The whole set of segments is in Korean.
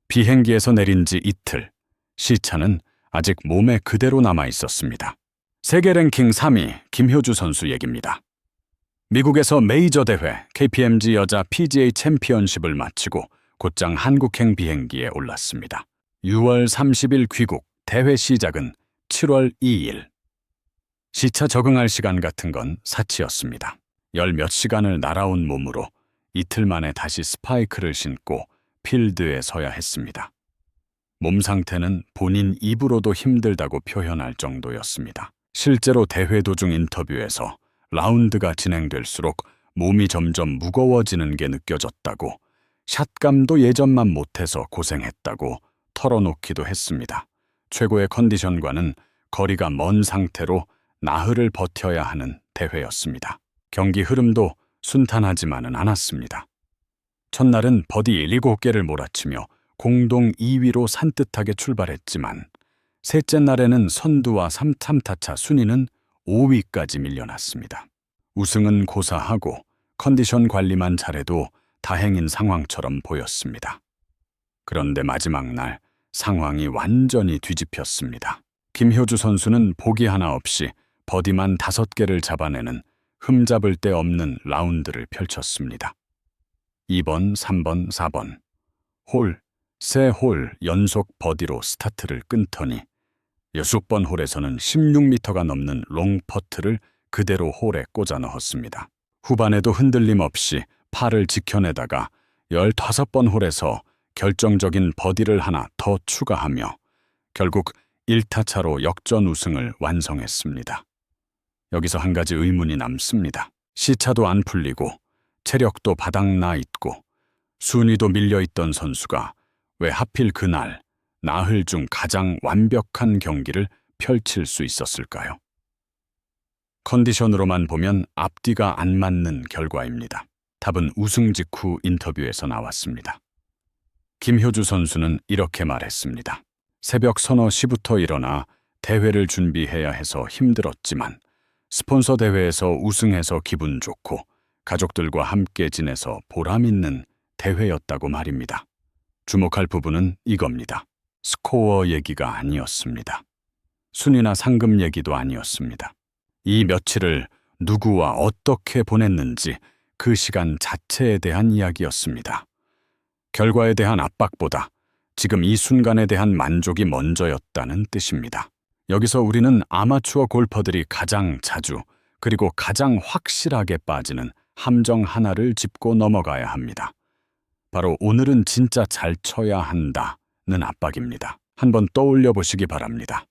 비행기에서 내린 지 이틀, 시차는 아직 몸에 그대로 남아 있었습니다. 세계 랭킹 3위 김효주 선수 얘기입니다. 미국에서 메이저 대회 KPMG 여자 PGA 챔피언십을 마치고 곧장 한국행 비행기에 올랐습니다. 6월 30일 귀국, 대회 시작은 7월 2일. 시차 적응할 시간 같은 건 사치였습니다. 열 몇 시간을 날아온 몸으로 이틀 만에 다시 스파이크를 신고 필드에 서야 했습니다. 몸 상태는 본인 입으로도 힘들다고 표현할 정도였습니다. 실제로 대회 도중 인터뷰에서 라운드가 진행될수록 몸이 점점 무거워지는 게 느껴졌다고, 샷감도 예전만 못해서 고생했다고 털어놓기도 했습니다. 최고의 컨디션과는 거리가 먼 상태로 나흘을 버텨야 하는 대회였습니다. 경기 흐름도 순탄하지만은 않았습니다. 첫날은 버디 7개를 몰아치며 공동 2위로 산뜻하게 출발했지만 셋째 날에는 선두와 3타차 순위는 5위까지 밀려났습니다. 우승은 고사하고 컨디션 관리만 잘해도 다행인 상황처럼 보였습니다. 그런데 마지막 날 상황이 완전히 뒤집혔습니다. 김효주 선수는 보기 하나 없이 버디만 5개를 잡아내는 흠잡을 데 없는 라운드를 펼쳤습니다. 2번, 3번, 4번. 홀, 3홀 연속 버디로 스타트를 끊더니 6번 홀에서는 16m가 넘는 롱퍼트를 그대로 홀에 꽂아 넣었습니다. 후반에도 흔들림 없이 파를 지켜내다가 15번 홀에서 결정적인 버디를 하나 더 추가하며 결국 1타차로 역전 우승을 완성했습니다. 여기서 한 가지 의문이 남습니다. 시차도 안 풀리고 체력도 바닥나 있고 순위도 밀려있던 선수가 왜 하필 그날 나흘 중 가장 완벽한 경기를 펼칠 수 있었을까요? 컨디션으로만 보면 앞뒤가 안 맞는 결과입니다. 답은 우승 직후 인터뷰에서 나왔습니다. 김효주 선수는 이렇게 말했습니다. 새벽 서너 시부터 일어나 대회를 준비해야 해서 힘들었지만 스폰서 대회에서 우승해서 기분 좋고 가족들과 함께 지내서 보람 있는 대회였다고 말입니다. 주목할 부분은 이겁니다. 스코어 얘기가 아니었습니다. 순위나 상금 얘기도 아니었습니다. 이 며칠을 누구와 어떻게 보냈는지 그 시간 자체에 대한 이야기였습니다. 결과에 대한 압박보다 지금 이 순간에 대한 만족이 먼저였다는 뜻입니다. 여기서 우리는 아마추어 골퍼들이 가장 자주 그리고 가장 확실하게 빠지는 함정 하나를 짚고 넘어가야 합니다. 바로 오늘은 진짜 잘 쳐야 한다는 압박입니다. 한번 떠올려 보시기 바랍니다.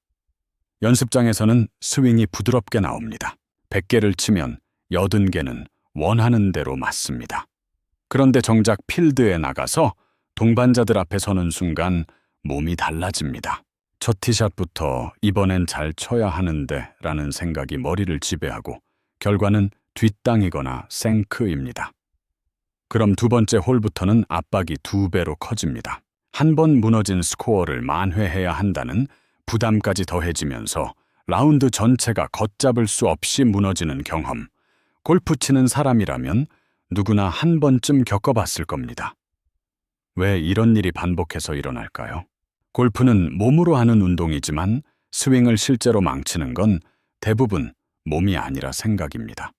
연습장에서는 스윙이 부드럽게 나옵니다. 100개를 치면 80개는 원하는 대로 맞습니다. 그런데 정작 필드에 나가서 동반자들 앞에 서는 순간 몸이 달라집니다. 첫 티샷부터 이번엔 잘 쳐야 하는데 라는 생각이 머리를 지배하고 결과는 뒷땅이거나 생크입니다. 그럼 두 번째 홀부터는 압박이 2배로 커집니다. 한 번 무너진 스코어를 만회해야 한다는 부담까지 더해지면서 라운드 전체가 걷잡을 수 없이 무너지는 경험. 골프 치는 사람이라면 누구나 한 번쯤 겪어봤을 겁니다. 왜 이런 일이 반복해서 일어날까요? 골프는 몸으로 하는 운동이지만 스윙을 실제로 망치는 건 대부분 몸이 아니라 생각입니다.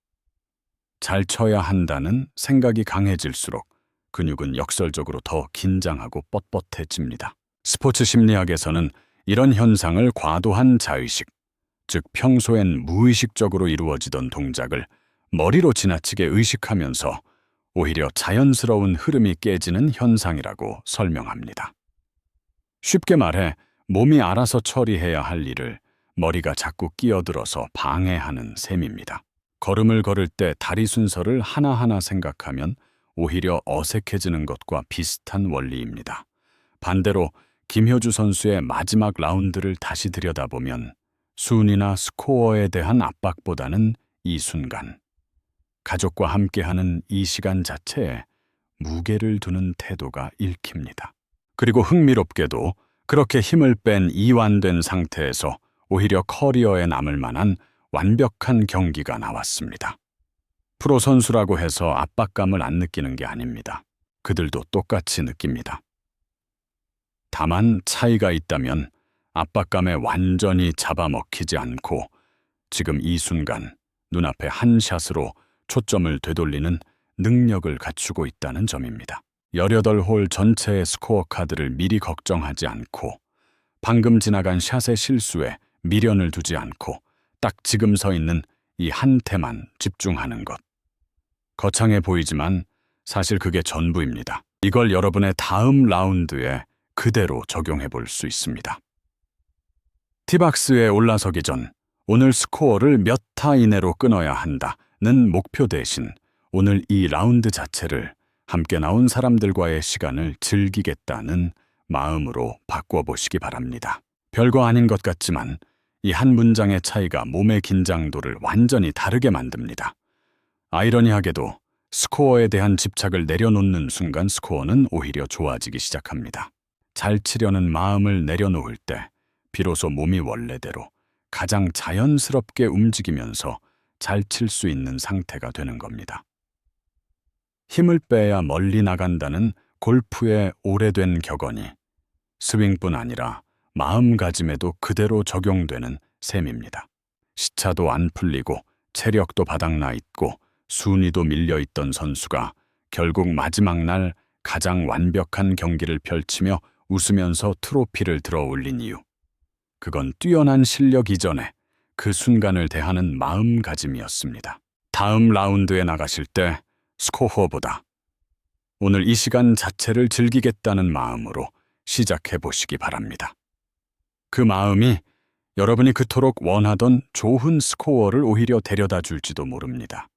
잘 쳐야 한다는 생각이 강해질수록 근육은 역설적으로 더 긴장하고 뻣뻣해집니다. 스포츠 심리학에서는 이런 현상을 과도한 자의식, 즉 평소엔 무의식적으로 이루어지던 동작을 머리로 지나치게 의식하면서 오히려 자연스러운 흐름이 깨지는 현상이라고 설명합니다. 쉽게 말해 몸이 알아서 처리해야 할 일을 머리가 자꾸 끼어들어서 방해하는 셈입니다. 걸음을 걸을 때 다리 순서를 하나하나 생각하면 오히려 어색해지는 것과 비슷한 원리입니다. 반대로 김효주 선수의 마지막 라운드를 다시 들여다보면 순위나 스코어에 대한 압박보다는 이 순간, 가족과 함께하는 이 시간 자체에 무게를 두는 태도가 읽힙니다. 그리고 흥미롭게도 그렇게 힘을 뺀 이완된 상태에서 오히려 커리어에 남을 만한 완벽한 경기가 나왔습니다. 프로 선수라고 해서 압박감을 안 느끼는 게 아닙니다. 그들도 똑같이 느낍니다. 다만 차이가 있다면 압박감에 완전히 잡아먹히지 않고 지금 이 순간 눈앞에 한 샷으로 초점을 되돌리는 능력을 갖추고 있다는 점입니다. 18홀 전체의 스코어 카드를 미리 걱정하지 않고 방금 지나간 샷의 실수에 미련을 두지 않고 딱 지금 서 있는 이 한 태만 집중하는 것. 거창해 보이지만 사실 그게 전부입니다. 이걸 여러분의 다음 라운드에 그대로 적용해 볼 수 있습니다. 티박스에 올라서기 전 오늘 스코어를 몇 타 이내로 끊어야 한다는 목표 대신 오늘 이 라운드 자체를 함께 나온 사람들과의 시간을 즐기겠다는 마음으로 바꿔보시기 바랍니다. 별거 아닌 것 같지만 이 한 문장의 차이가 몸의 긴장도를 완전히 다르게 만듭니다. 아이러니하게도 스코어에 대한 집착을 내려놓는 순간 스코어는 오히려 좋아지기 시작합니다. 잘 치려는 마음을 내려놓을 때 비로소 몸이 원래대로 가장 자연스럽게 움직이면서 잘 칠 수 있는 상태가 되는 겁니다. 힘을 빼야 멀리 나간다는 골프의 오래된 격언이 스윙뿐 아니라 마음가짐에도 그대로 적용되는 셈입니다. 시차도 안 풀리고 체력도 바닥나 있고 순위도 밀려 있던 선수가 결국 마지막 날 가장 완벽한 경기를 펼치며 웃으면서 트로피를 들어 올린 이유. 그건 뛰어난 실력 이전에 그 순간을 대하는 마음가짐이었습니다. 다음 라운드에 나가실 때 스코어보다 오늘 이 시간 자체를 즐기겠다는 마음으로 시작해 보시기 바랍니다. 그 마음이 여러분이 그토록 원하던 좋은 스코어를 오히려 데려다 줄지도 모릅니다.